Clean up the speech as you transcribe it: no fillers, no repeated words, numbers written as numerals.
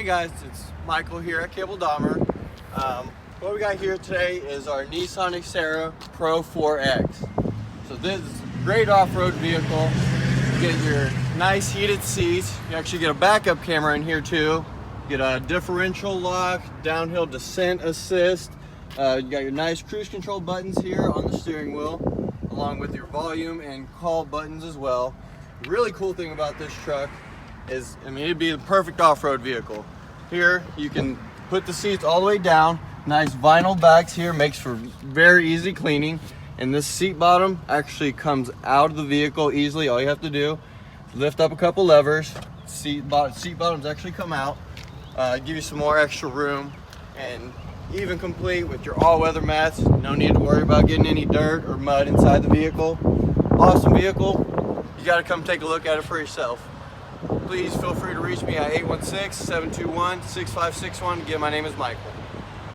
Hey guys, it's Michael here at Cable Dahmer. What we got here today is our Nissan Xterra Pro-4X. So this is a great off-road vehicle. You get your nice heated seats. You actually get a backup camera in here too. You get a differential lock, downhill descent assist. You got your nice cruise control buttons here on the steering wheel, along with your volume and call buttons as well. The really cool thing about this truck is, it'd be the perfect off-road vehicle. Here, you can put the seats all the way down. Nice vinyl backs here, makes for very easy cleaning. And this seat bottom actually comes out of the vehicle easily. All you have to do is lift up a couple levers. Seat bottoms actually come out. Give you some more extra room, and even complete with your all-weather mats. No need to worry about getting any dirt or mud inside the vehicle. Awesome vehicle. You got to come take a look at it for yourself. Please feel free to reach me at 816-721-6561. Again, my name is Michael.